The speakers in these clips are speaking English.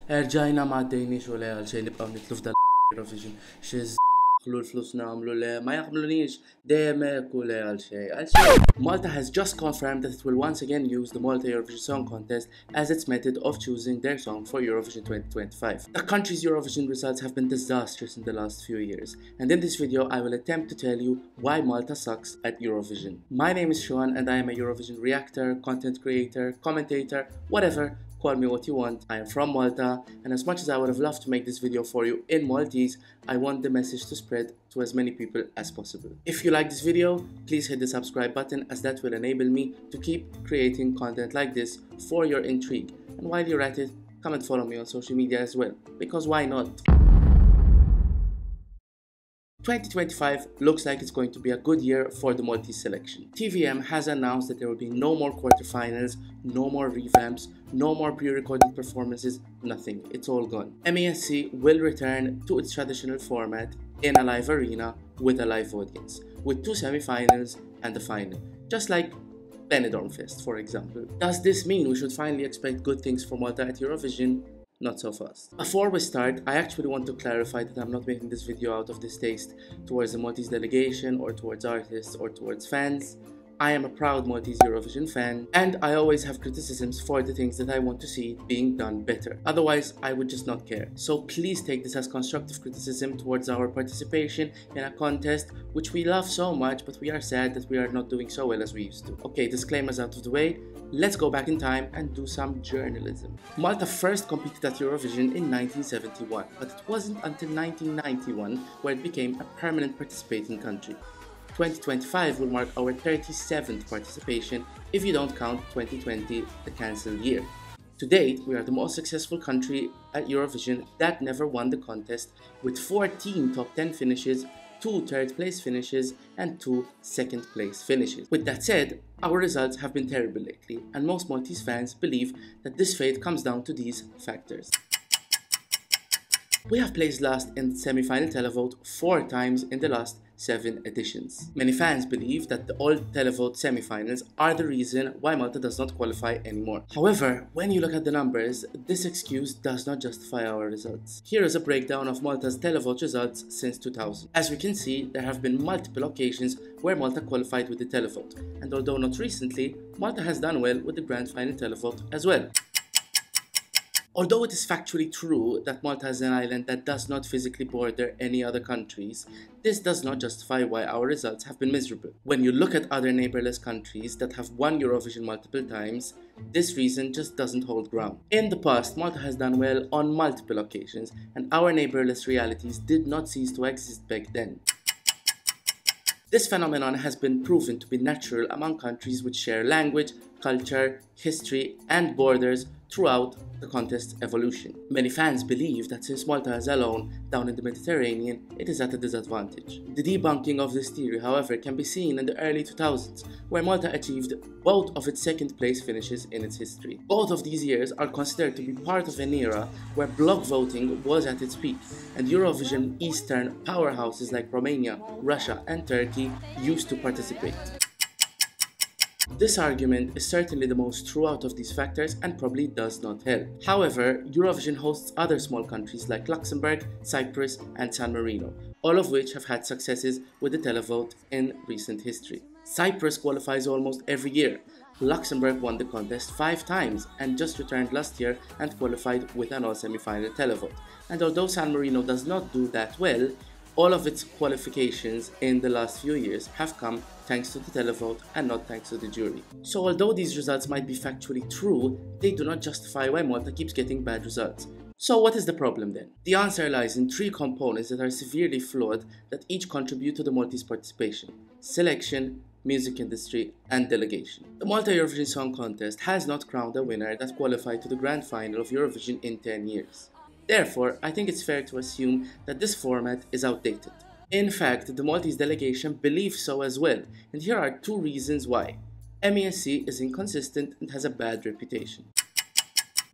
Erġajna ma għaddejniex u le għal xejn nibqgħu nitlu f'dal Eurovision. Xiż ħlu l-flus nagħmlu le, ma jaqblunix dejjem hekk u le għal xejn. Malta has just confirmed that it will once again use the Malta Eurovision Song Contest as its method of choosing their song for Eurovision 2025. The country's Eurovision results have been disastrous in the last few years, and in this video I will attempt to tell you why Malta sucks at Eurovision. My name is Sean and I am a Eurovision reactor, content creator, commentator, whatever. Call me what you want. I am from Malta, and as much as I would have loved to make this video for you in Maltese, I want the message to spread to as many people as possible. If you like this video, please hit the subscribe button, as that will enable me to keep creating content like this for your intrigue. And while you're at it, come and follow me on social media as well, because why not? 2025 looks like it's going to be a good year for the Maltese selection. TVM has announced that there will be no more quarterfinals, no more revamps, no more pre-recorded performances, nothing. It's all gone. MESC will return to its traditional format in a live arena with a live audience, with 2 semi-finals and a final, just like Benidorm Fest, for example. Does this mean we should finally expect good things from Malta at Eurovision? Not so fast. Before we start, I actually want to clarify that I'm not making this video out of distaste towards the Maltese delegation or towards artists or towards fans. I am a proud Maltese Eurovision fan, and I always have criticisms for the things that I want to see being done better. Otherwise, I would just not care. So please take this as constructive criticism towards our participation in a contest which we love so much, but we are sad that we are not doing so well as we used to. Okay, disclaimers out of the way. Let's go back in time and do some journalism. Malta first competed at Eurovision in 1971, but it wasn't until 1991 where it became a permanent participating country. 2025 will mark our 37th participation if you don't count 2020, the cancelled year. To date, we are the most successful country at Eurovision that never won the contest, with 14 top 10 finishes, 2 third place finishes and 2 second place finishes. With that said, our results have been terrible lately, and most Maltese fans believe that this fate comes down to these factors. We have placed last in the semi-final televote 4 times in the last 7 editions. Many fans believe that the old televote semi-finals are the reason why Malta does not qualify anymore. However, when you look at the numbers, this excuse does not justify our results. Here is a breakdown of Malta's televote results since 2000. As we can see, there have been multiple occasions where Malta qualified with the televote, and although not recently, Malta has done well with the grand final televote as well. Although it is factually true that Malta is an island that does not physically border any other countries, this does not justify why our results have been miserable. When you look at other neighbourless countries that have won Eurovision multiple times, this reason just doesn't hold ground. In the past, Malta has done well on multiple occasions, and our neighbourless realities did not cease to exist back then. This phenomenon has been proven to be natural among countries which share language, culture, history, and borders throughout the contest's evolution. Many fans believe that since Malta is alone down in the Mediterranean, it is at a disadvantage. The debunking of this theory, however, can be seen in the early 2000s, where Malta achieved both of its second place finishes in its history. Both of these years are considered to be part of an era where bloc voting was at its peak, and Eurovision Eastern powerhouses like Romania, Russia, and Turkey used to participate. This argument is certainly the most true out of these factors and probably does not help. However, Eurovision hosts other small countries like Luxembourg, Cyprus, and San Marino, all of which have had successes with the televote in recent history. Cyprus qualifies almost every year. Luxembourg won the contest 5 times and just returned last year and qualified with an all semi-final televote. And although San Marino does not do that well, all of its qualifications in the last few years have come thanks to the televote and not thanks to the jury. So although these results might be factually true, they do not justify why Malta keeps getting bad results. So what is the problem then? The answer lies in 3 components that are severely flawed that each contribute to the Maltese participation: selection, music industry, and delegation. The Malta Eurovision Song Contest has not crowned a winner that qualified to the grand final of Eurovision in 10 years. Therefore, I think it's fair to assume that this format is outdated. In fact, the Maltese delegation believes so as well, and here are 2 reasons why. MESC is inconsistent and has a bad reputation.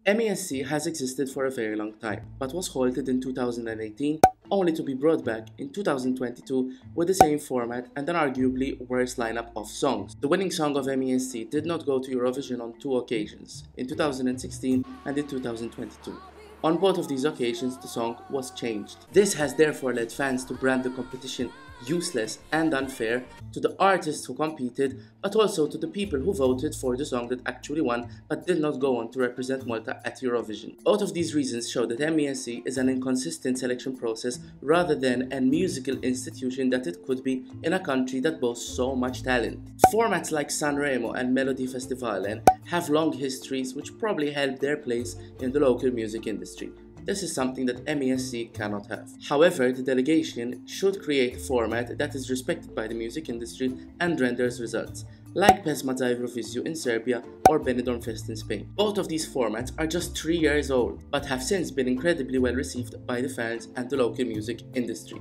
MESC has existed for a very long time, but was halted in 2018, only to be brought back in 2022 with the same format and an arguably worse lineup of songs. The winning song of MESC did not go to Eurovision on 2 occasions, in 2016 and in 2022. On both of these occasions, the song was changed. This has therefore led fans to brand the competition useless and unfair to the artists who competed, but also to the people who voted for the song that actually won but did not go on to represent Malta at Eurovision. Both of these reasons show that MESC is an inconsistent selection process rather than a musical institution that it could be in a country that boasts so much talent. Formats like Sanremo and Melodifestivalen have long histories which probably help their place in the local music industry. This is something that MESC cannot have. However, the delegation should create a format that is respected by the music industry and renders results, like Pesma za Eurovizija in Serbia or Benidorm Fest in Spain. Both of these formats are just 3 years old, but have since been incredibly well received by the fans and the local music industry.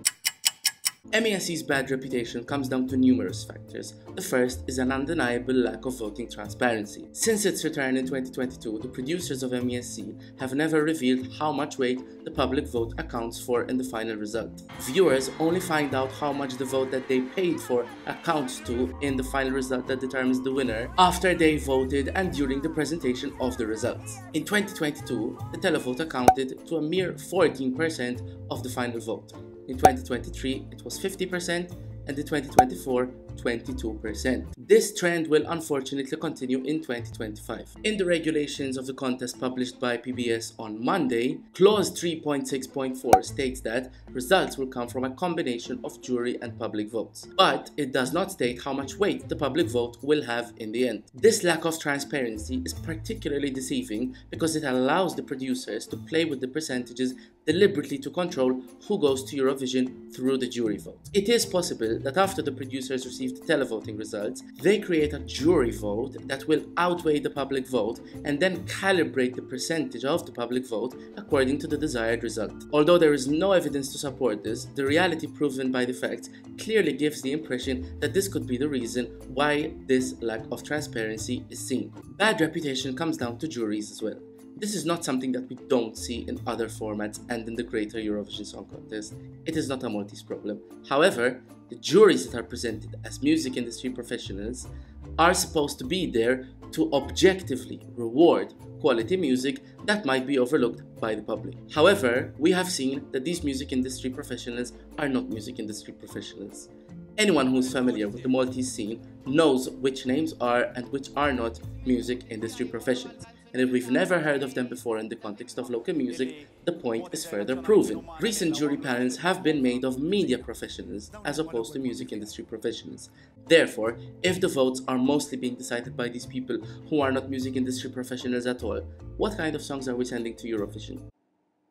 MESC's bad reputation comes down to numerous factors. The first is an undeniable lack of voting transparency. Since its return in 2022, the producers of MESC have never revealed how much weight the public vote accounts for in the final result. Viewers only find out how much the vote that they paid for accounts to in the final result that determines the winner after they voted and during the presentation of the results. In 2022, the televote accounted to a mere 14% of the final vote. In 2023, it was 50%, and in 2024, 22%. This trend will unfortunately continue in 2025. In the regulations of the contest published by PBS on Monday, clause 3.6.4 states that results will come from a combination of jury and public votes. But it does not state how much weight the public vote will have in the end. This lack of transparency is particularly deceiving because it allows the producers to play with the percentages deliberately to control who goes to Eurovision through the jury vote. It is possible that after the producers receive the televoting results, they create a jury vote that will outweigh the public vote and then calibrate the percentage of the public vote according to the desired result. Although there is no evidence to support this, the reality proven by the facts clearly gives the impression that this could be the reason why this lack of transparency is seen. Bad reputation comes down to juries as well. This is not something that we don't see in other formats and in the greater Eurovision Song Contest. It is not a Maltese problem. However, the juries that are presented as music industry professionals are supposed to be there to objectively reward quality music that might be overlooked by the public. However, we have seen that these music industry professionals are not music industry professionals. Anyone who is familiar with the Maltese scene knows which names are and which are not music industry professionals. And if we've never heard of them before in the context of local music, the point is further proven. Recent jury panels have been made of media professionals as opposed to music industry professionals. Therefore, if the votes are mostly being decided by these people who are not music industry professionals at all, what kind of songs are we sending to Eurovision?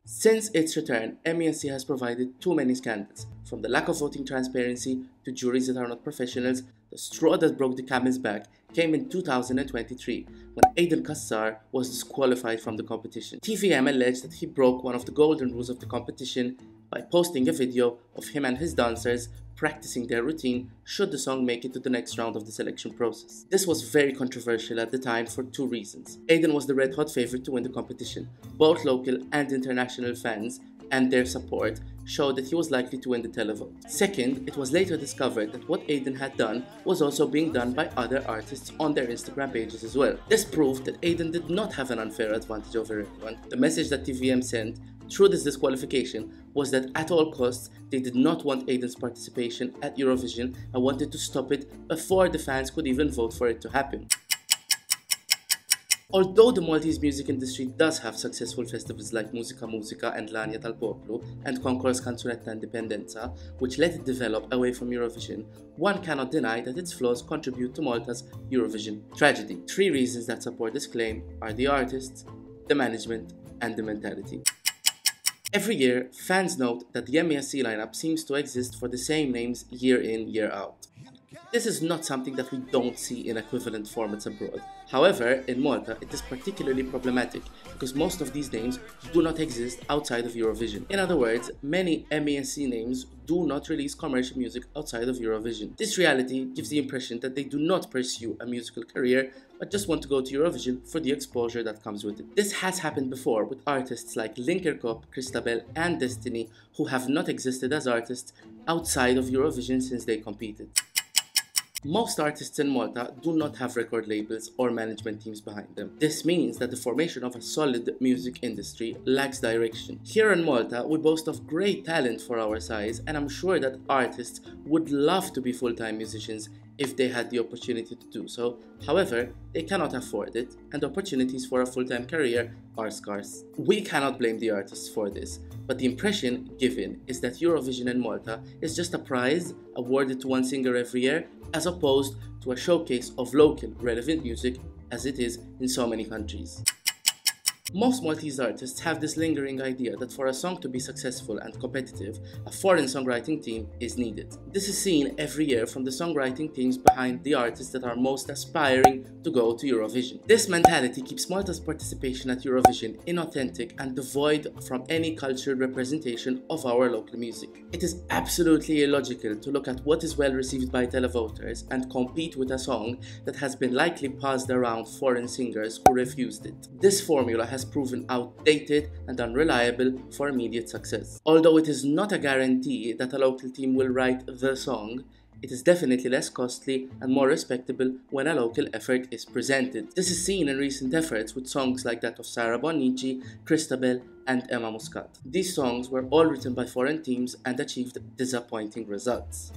Since its return, MESC has provided too many scandals, from the lack of voting transparency to juries that are not professionals. The straw that broke the camel's back came in 2023 when Aiden Kassar was disqualified from the competition. TVM alleged that he broke one of the golden rules of the competition by posting a video of him and his dancers practicing their routine should the song make it to the next round of the selection process. This was very controversial at the time for two reasons. Aiden was the red-hot favorite to win the competition. Both local and international fans and their support showed that he was likely to win the televote. Second, it was later discovered that what Aiden had done was also being done by other artists on their Instagram pages as well. This proved that Aiden did not have an unfair advantage over everyone. The message that TVM sent through this disqualification was that at all costs they did not want Aiden's participation at Eurovision and wanted to stop it before the fans could even vote for it to happen. Although the Maltese music industry does have successful festivals like Musica Musica and L'Ania tal Popolo and Concours Canzonetta Indipendenza, which let it develop away from Eurovision, one cannot deny that its flaws contribute to Malta's Eurovision tragedy. Three reasons that support this claim are the artists, the management, and the mentality. Every year, fans note that the MESC lineup seems to exist for the same names year in, year out. This is not something that we don't see in equivalent formats abroad. However, in Malta, it is particularly problematic because most of these names do not exist outside of Eurovision. In other words, many MESC names do not release commercial music outside of Eurovision. This reality gives the impression that they do not pursue a musical career but just want to go to Eurovision for the exposure that comes with it. This has happened before with artists like Linkerkop, Christabel and Destiny who have not existed as artists outside of Eurovision since they competed. Most artists in Malta do not have record labels or management teams behind them. This means that the formation of a solid music industry lacks direction. Here in Malta, we boast of great talent for our size, and I'm sure that artists would love to be full-time musicians if they had the opportunity to do so. However, they cannot afford it, and opportunities for a full-time career are scarce. We cannot blame the artists for this, but the impression given is that Eurovision in Malta is just a prize awarded to one singer every year, as opposed to a showcase of local, relevant music as it is in so many countries. Most Maltese artists have this lingering idea that for a song to be successful and competitive, a foreign songwriting team is needed. This is seen every year from the songwriting teams behind the artists that are most aspiring to go to Eurovision. This mentality keeps Malta's participation at Eurovision inauthentic and devoid from any cultural representation of our local music. It is absolutely illogical to look at what is well received by televoters and compete with a song that has been likely passed around foreign singers who refused it. This formula has proven outdated and unreliable for immediate success. Although it is not a guarantee that a local team will write the song, it is definitely less costly and more respectable when a local effort is presented. This is seen in recent efforts with songs like that of Sarah Bonnici, Christabel, and Emma Muscat. These songs were all written by foreign teams and achieved disappointing results.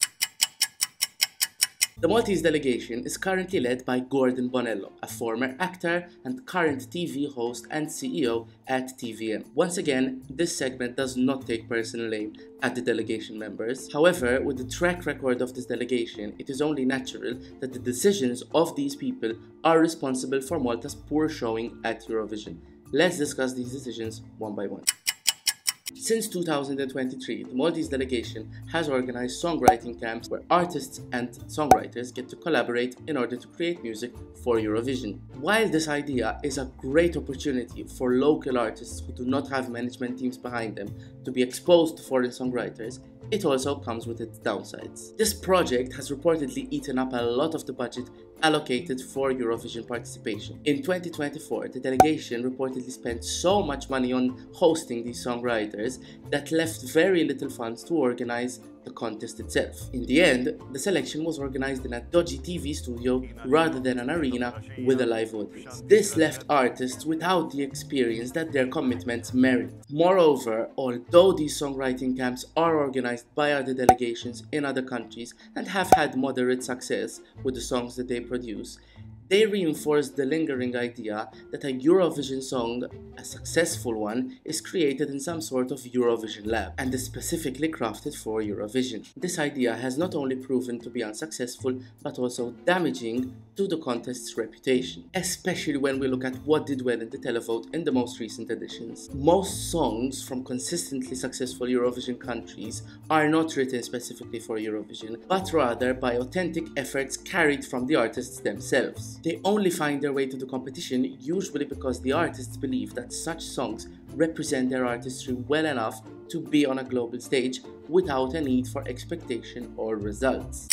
The Maltese delegation is currently led by Gordon Bonello, a former actor and current TV host and CEO at TVM. Once again, this segment does not take personal aim at the delegation members. However, with the track record of this delegation, it is only natural that the decisions of these people are responsible for Malta's poor showing at Eurovision. Let's discuss these decisions one by one. Since 2023, the Maltese delegation has organized songwriting camps where artists and songwriters get to collaborate in order to create music for Eurovision. While this idea is a great opportunity for local artists who do not have management teams behind them to be exposed to foreign songwriters, it also comes with its downsides. This project has reportedly eaten up a lot of the budget allocated for Eurovision participation. In 2024, the delegation reportedly spent so much money on hosting these songwriters that left very little funds to organize the contest itself. In the end, the selection was organized in a dodgy TV studio rather than an arena with a live audience. This left artists without the experience that their commitments merit. Moreover, although these songwriting camps are organized by other delegations in other countries and have had moderate success with the songs that they produce, they reinforce the lingering idea that a Eurovision song, a successful one, is created in some sort of Eurovision lab and is specifically crafted for Eurovision. This idea has not only proven to be unsuccessful but also damaging to the contest's reputation, especially when we look at what did well in the televote in the most recent editions. Most songs from consistently successful Eurovision countries are not written specifically for Eurovision, but rather by authentic efforts carried from the artists themselves. They only find their way to the competition usually because the artists believe that such songs represent their artistry well enough to be on a global stage without a need for expectation or results.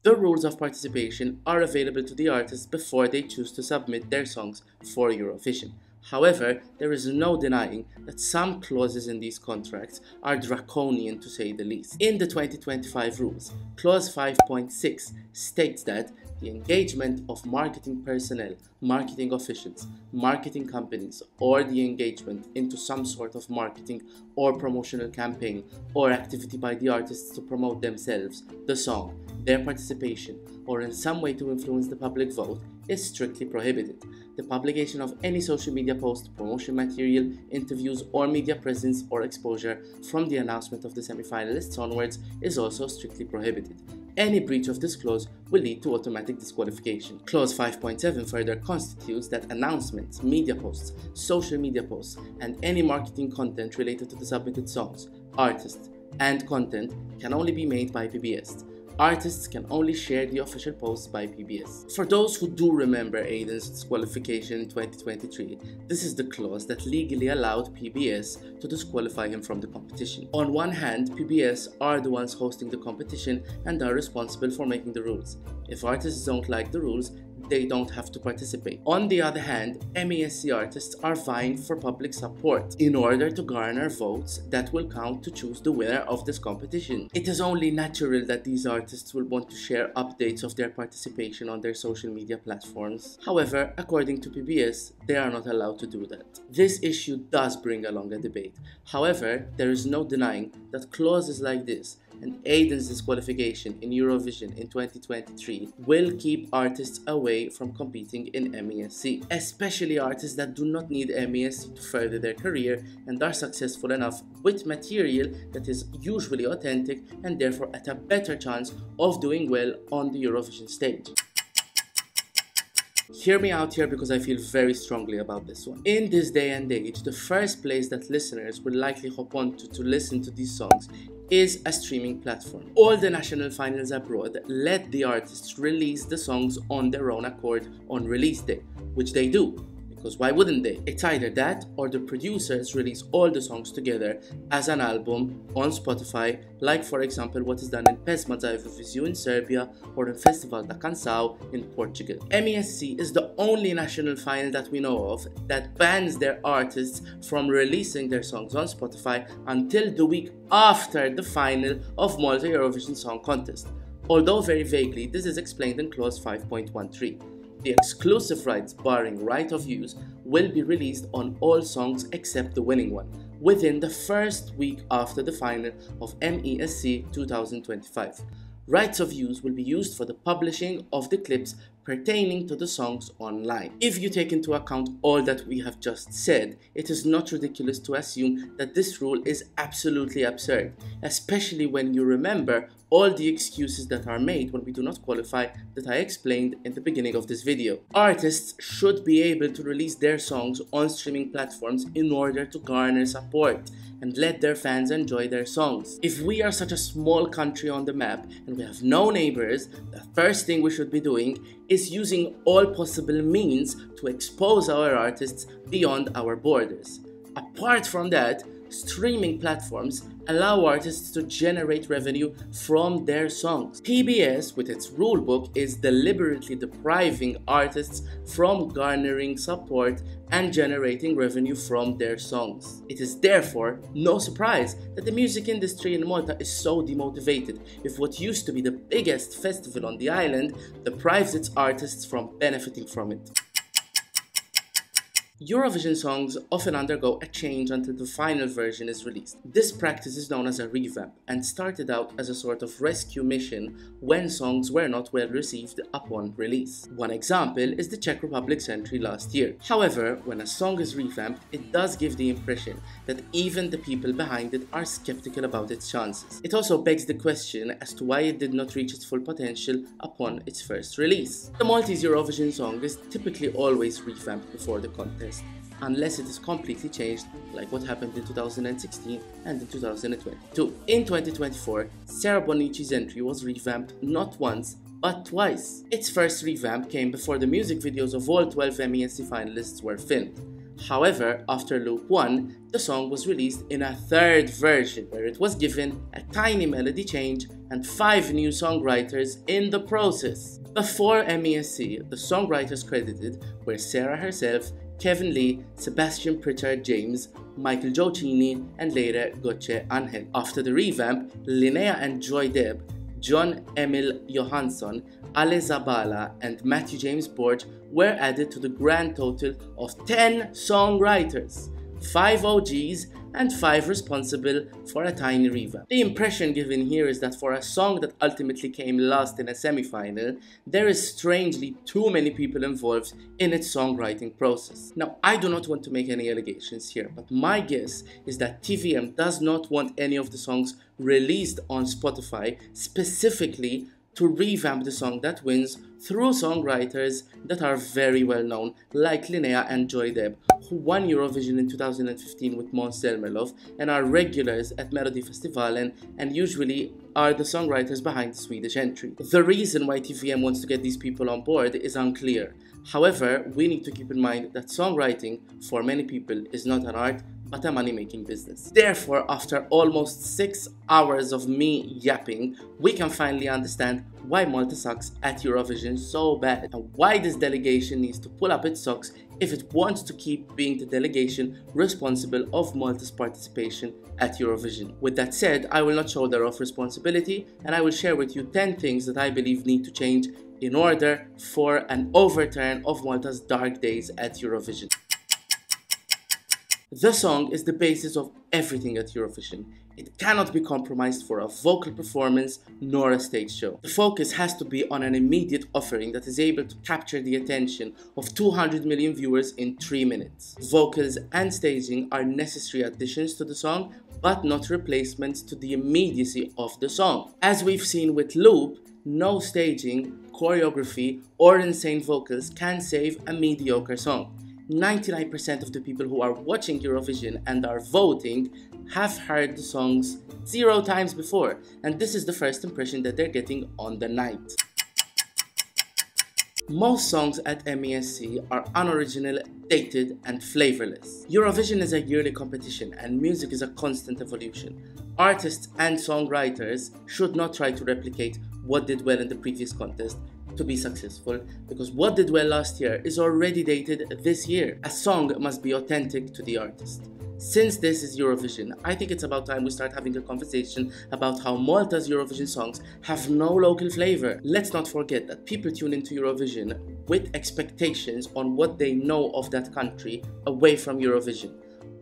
The rules of participation are available to the artists before they choose to submit their songs for Eurovision. However, there is no denying that some clauses in these contracts are draconian to say the least. In the 2025 rules, clause 5.6 states that the engagement of marketing personnel, marketing officials, marketing companies, or the engagement into some sort of marketing or promotional campaign or activity by the artists to promote themselves, the song, their participation, or in some way to influence the public vote is strictly prohibited. The publication of any social media post, promotion material, interviews, or media presence or exposure from the announcement of the semi-finalists onwards is also strictly prohibited. Any breach of this clause will lead to automatic disqualification. Clause 5.7 further constitutes that announcements, media posts, social media posts, and any marketing content related to the submitted songs, artists, and content can only be made by PBS. Artists can only share the official posts by PBS. For those who do remember Aidan's disqualification in 2023, this is the clause that legally allowed PBS to disqualify him from the competition. On one hand, PBS are the ones hosting the competition and are responsible for making the rules. If artists don't like the rules, they don't have to participate. On the other hand, MESC artists are vying for public support in order to garner votes that will count to choose the winner of this competition. It is only natural that these artists will want to share updates of their participation on their social media platforms. However, according to PBS, they are not allowed to do that. This issue does bring along a debate. However, there is no denying that clauses like this and Aiden's disqualification in Eurovision in 2023 will keep artists away from competing in MESC, especially artists that do not need MESC to further their career and are successful enough with material that is usually authentic and therefore at a better chance of doing well on the Eurovision stage. Hear me out here because I feel very strongly about this one. In this day and age, the first place that listeners will likely hop on to listen to these songs is a streaming platform. All the national finals abroad let the artists release the songs on their own accord on release day, which they do. Because why wouldn't they? It's either that or the producers release all the songs together as an album on Spotify, like for example what is done in Pesma za Eurovision in Serbia or in Festival da Canção in Portugal. MESC is the only national final that we know of that bans their artists from releasing their songs on Spotify until the week after the final of Malta Eurovision Song Contest. Although very vaguely, this is explained in clause 5.13. The exclusive rights barring right of use will be released on all songs except the winning one within the first week after the final of MESC 2025. Rights of use will be used for the publishing of the clips pertaining to the songs online. If you take into account all that we have just said, it is not ridiculous to assume that this rule is absolutely absurd, especially when you remember all the excuses that are made when we do not qualify that I explained in the beginning of this video. Artists should be able to release their songs on streaming platforms in order to garner support and let their fans enjoy their songs. If we are such a small country on the map and we have no neighbors, the first thing we should be doing is using all possible means to expose our artists beyond our borders. Apart from that, streaming platforms allow artists to generate revenue from their songs. PBS, with its rulebook, is deliberately depriving artists from garnering support and generating revenue from their songs. It is therefore no surprise that the music industry in Malta is so demotivated if what used to be the biggest festival on the island deprives its artists from benefiting from it. Eurovision songs often undergo a change until the final version is released. This practice is known as a revamp and started out as a sort of rescue mission when songs were not well received upon release. One example is the Czech Republic's entry last year. However, when a song is revamped, it does give the impression that even the people behind it are skeptical about its chances. It also begs the question as to why it did not reach its full potential upon its first release. The Maltese Eurovision song is typically always revamped before the contest, unless it is completely changed, like what happened in 2016 and in 2022. In 2024, Sarah Bonnici's entry was revamped not once, but twice. Its first revamp came before the music videos of all 12 MESC finalists were filmed. However, after Loop 1, the song was released in a third version, where it was given a tiny melody change and 5 new songwriters in the process. Before MESC, the songwriters credited were Sarah herself, Kevin Lee, Sebastian Pritchard James, Michael Giocchini, and later Gotche Angel. After the revamp, Linnea and Joy Deb, John Emil Johansson, Ale Zabala, and Matthew James Borge were added to the grand total of 10 songwriters, 5 OGs, and 5 responsible for a tiny revamp. The impression given here is that for a song that ultimately came last in a semi-final, there is strangely too many people involved in its songwriting process. Now, I do not want to make any allegations here, but my guess is that TVM does not want any of the songs released on Spotify specifically to revamp the song that wins through songwriters that are very well known, like Linnea and Joy Deb, who won Eurovision in 2015 with Måns Zelmerlöw and are regulars at Melodifestivalen and usually are the songwriters behind the Swedish entry. The reason why TVM wants to get these people on board is unclear. However, we need to keep in mind that songwriting, for many people, is not an art but a money-making business. Therefore, after almost 6 hours of me yapping, we can finally understand why Malta sucks at Eurovision so bad, and why this delegation needs to pull up its socks if it wants to keep being the delegation responsible of Malta's participation at Eurovision. With that said, I will not shoulder off responsibility, and I will share with you 10 things that I believe need to change in order for an overturn of Malta's dark days at Eurovision. The song is the basis of everything at Eurovision. It cannot be compromised for a vocal performance nor a stage show. The focus has to be on an immediate offering that is able to capture the attention of 200 million viewers in 3 minutes. Vocals and staging are necessary additions to the song, but not replacements to the immediacy of the song. As we've seen with Loop, no staging, choreography, or insane vocals can save a mediocre song. 99% of the people who are watching Eurovision and are voting have heard the songs 0 times before, and this is the first impression that they're getting on the night. Most songs at MESC are unoriginal, dated, and flavorless. Eurovision is a yearly competition, and music is a constant evolution. Artists and songwriters should not try to replicate what did well in the previous contest to be successful, because what did well last year is already dated this year. A song must be authentic to the artist. Since this is Eurovision, I think it's about time we start having a conversation about how Malta's Eurovision songs have no local flavor. Let's not forget that people tune into Eurovision with expectations on what they know of that country away from Eurovision.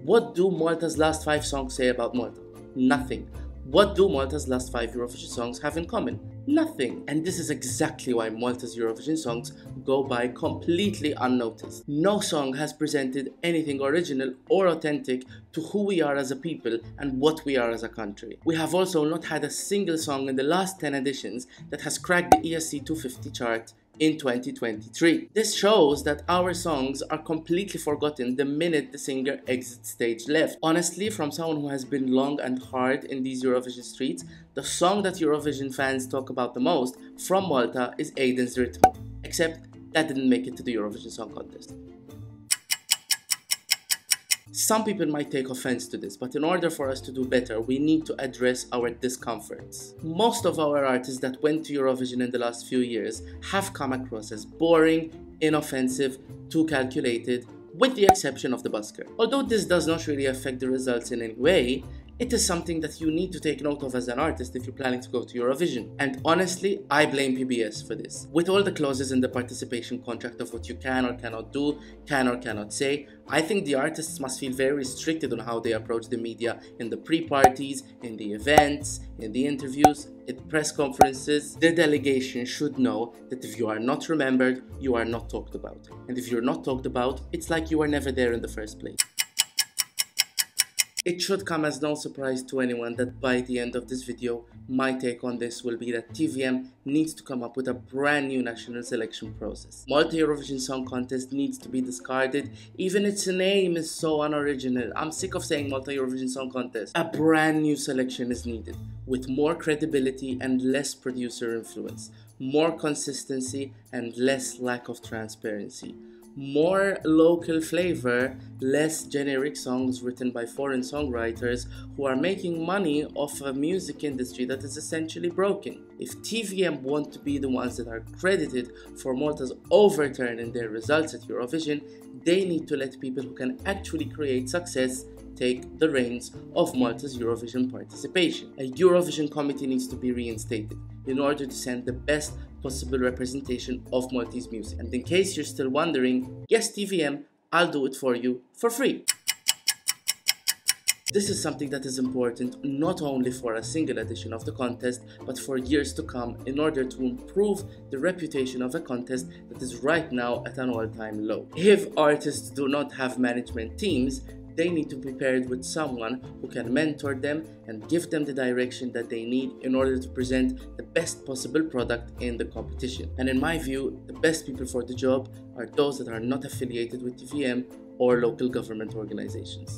What do Malta's last 5 songs say about Malta? Nothing. What do Malta's last 5 Eurovision songs have in common? Nothing. And this is exactly why Malta's Eurovision songs go by completely unnoticed. No song has presented anything original or authentic to who we are as a people and what we are as a country. We have also not had a single song in the last 10 editions that has cracked the ESC 250 chart in 2023. This shows that our songs are completely forgotten the minute the singer exits stage left. Honestly, from someone who has been long and hard in these Eurovision streets, the song that Eurovision fans talk about the most from Malta is Aiden's Ritmo, except that didn't make it to the Eurovision Song Contest. Some people might take offense to this, but in order for us to do better, we need to address our discomforts. Most of our artists that went to Eurovision in the last few years have come across as boring, inoffensive, too calculated, with the exception of the busker. Although this does not really affect the results in any way, it is something that you need to take note of as an artist if you're planning to go to Eurovision. And honestly, I blame PBS for this. With all the clauses in the participation contract of what you can or cannot do, can or cannot say, I think the artists must feel very restricted on how they approach the media in the pre-parties, in the events, in the interviews, in press conferences. The delegation should know that if you are not remembered, you are not talked about. And if you're not talked about, it's like you were never there in the first place. It should come as no surprise to anyone that by the end of this video, my take on this will be that TVM needs to come up with a brand new national selection process. Malta Eurovision Song Contest needs to be discarded. Even its name is so unoriginal. I'm sick of saying Malta Eurovision Song Contest. A brand new selection is needed, with more credibility and less producer influence, more consistency and less lack of transparency. More local flavor, less generic songs written by foreign songwriters who are making money off a music industry that is essentially broken. If TVM want to be the ones that are credited for Malta's overturn in their results at Eurovision, they need to let people who can actually create success take the reins of Malta's Eurovision participation. A Eurovision committee needs to be reinstated in order to send the best possible representation of Maltese music. And in case you're still wondering, yes TVM, I'll do it for you for free. This is something that is important not only for a single edition of the contest, but for years to come in order to improve the reputation of a contest that is right now at an all-time low. If artists do not have management teams, they need to be paired with someone who can mentor them and give them the direction that they need in order to present the best possible product in the competition. And in my view, the best people for the job are those that are not affiliated with TVM or local government organizations.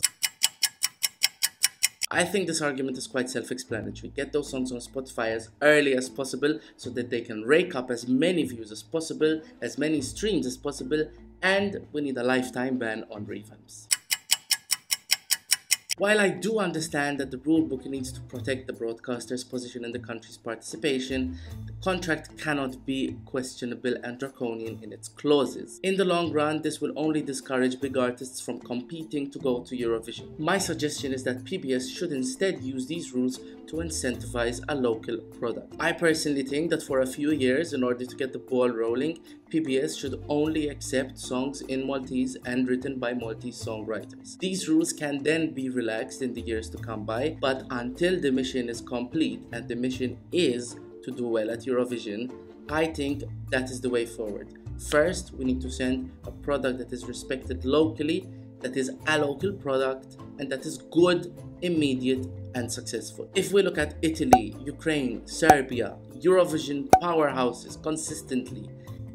I think this argument is quite self-explanatory. Get those songs on Spotify as early as possible so that they can rake up as many views as possible, as many streams as possible, and we need a lifetime ban on revamps. While I do understand that the rulebook needs to protect the broadcaster's position in the country's participation, the contract cannot be questionable and draconian in its clauses. In the long run, this will only discourage big artists from competing to go to Eurovision. My suggestion is that PBS should instead use these rules to incentivize a local product. I personally think that for a few years, in order to get the ball rolling, PBS should only accept songs in Maltese and written by Maltese songwriters. These rules can then be relaxed in the years to come by, but until the mission is complete, and the mission is to do well at Eurovision, I think that is the way forward. First, we need to send a product that is respected locally, that is a local product, and that is good, immediate, and successful. If we look at Italy, Ukraine, Serbia, Eurovision powerhouses consistently,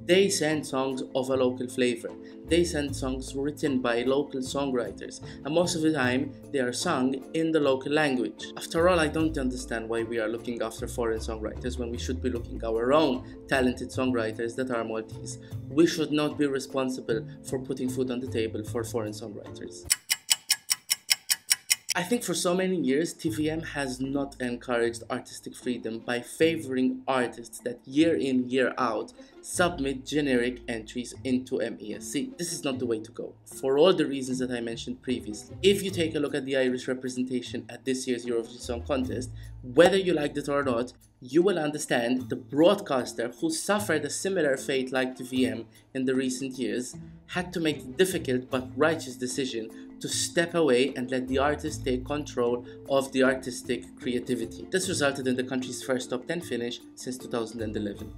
they send songs of a local flavor. They send songs written by local songwriters, and most of the time they are sung in the local language. After all, I don't understand why we are looking after foreign songwriters when we should be looking our own talented songwriters that are Maltese. We should not be responsible for putting food on the table for foreign songwriters. I think for so many years, TVM has not encouraged artistic freedom by favoring artists that year in, year out submit generic entries into MESC. This is not the way to go, for all the reasons that I mentioned previously. If you take a look at the Irish representation at this year's Eurovision Song Contest, whether you liked it or not, you will understand the broadcaster who suffered a similar fate like TVM in the recent years had to make the difficult but righteous decision to step away and let the artist take control of the artistic creativity. This resulted in the country's first top 10 finish since 2011.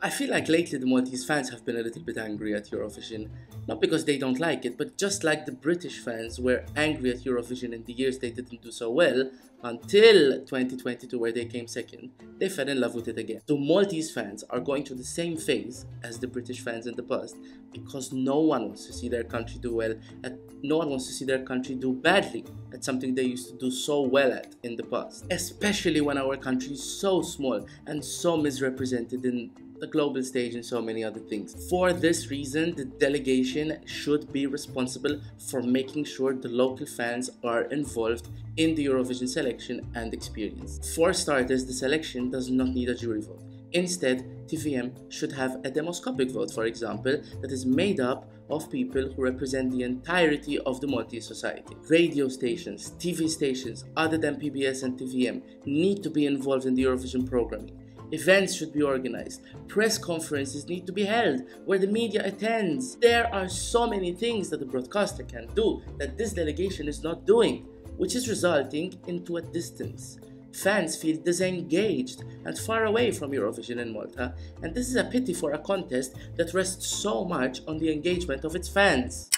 I feel like lately the Maltese fans have been a little bit angry at Eurovision, not because they don't like it, but just like the British fans were angry at Eurovision in the years they didn't do so well, until 2022 where they came second, they fell in love with it again. The Maltese fans are going through the same phase as the British fans in the past, because no one wants to see their country do well, and no one wants to see their country do badly at something they used to do so well at in the past. Especially when our country is so small and so misrepresented in the global stage and so many other things. For this reason, the delegation should be responsible for making sure the local fans are involved in the Eurovision selection and experience. For starters, the selection does not need a jury vote. Instead, TVM should have a demoscopic vote, for example, that is made up of people who represent the entirety of the Maltese society. Radio stations, TV stations other than PBS and TVM need to be involved in the Eurovision programming. Events should be organized. Press conferences need to be held where the media attends. There are so many things that the broadcaster can do that this delegation is not doing, which is resulting into a distance. Fans feel disengaged and far away from Eurovision in Malta, and this is a pity for a contest that rests so much on the engagement of its fans.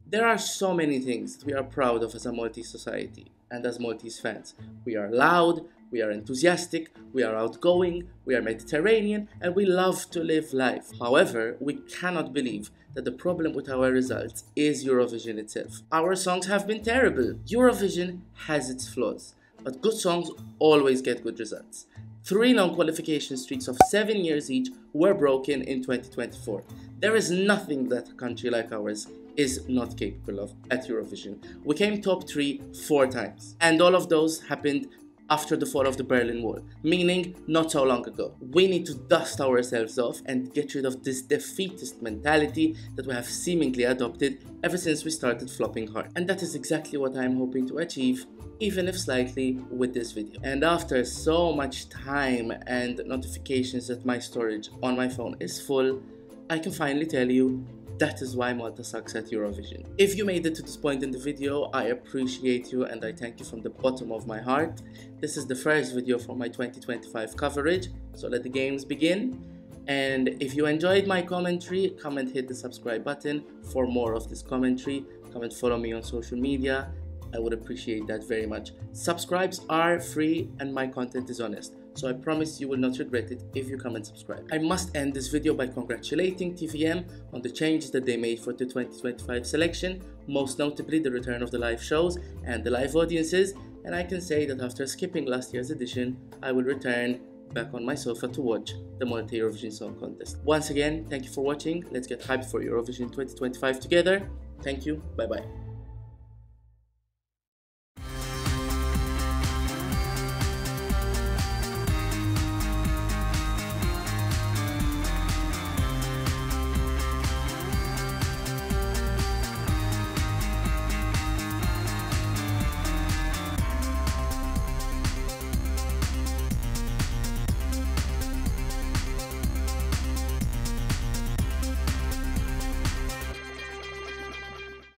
There are so many things that we are proud of as a Maltese society and as Maltese fans. We are loud, we are enthusiastic, we are outgoing, we are Mediterranean, and we love to live life. However, we cannot believe that the problem with our results is Eurovision itself. Our songs have been terrible. Eurovision has its flaws, but good songs always get good results. 3 non-qualification streaks of 7 years each were broken in 2024. There is nothing that a country like ours is not capable of at Eurovision. We came top 3 4 times, and all of those happened after the fall of the Berlin Wall, meaning not so long ago. We need to dust ourselves off and get rid of this defeatist mentality that we have seemingly adopted ever since we started flopping hard. And that is exactly what I'm hoping to achieve, even if slightly, with this video. And after so much time and notifications that my storage on my phone is full, I can finally tell you that is why Malta sucks at Eurovision. If you made it to this point in the video, I appreciate you and I thank you from the bottom of my heart. This is the first video for my 2025 coverage, so let the games begin. And if you enjoyed my commentary, come and hit the subscribe button for more of this commentary. Come and follow me on social media. I would appreciate that very much. Subscribes are free and my content is honest, so I promise you will not regret it if you come and subscribe. I must end this video by congratulating TVM on the changes that they made for the 2025 selection, most notably the return of the live shows and the live audiences, and I can say that after skipping last year's edition, I will return back on my sofa to watch the Malta Eurovision Song Contest. Once again, thank you for watching. Let's get hyped for Eurovision 2025 together. Thank you. Bye bye.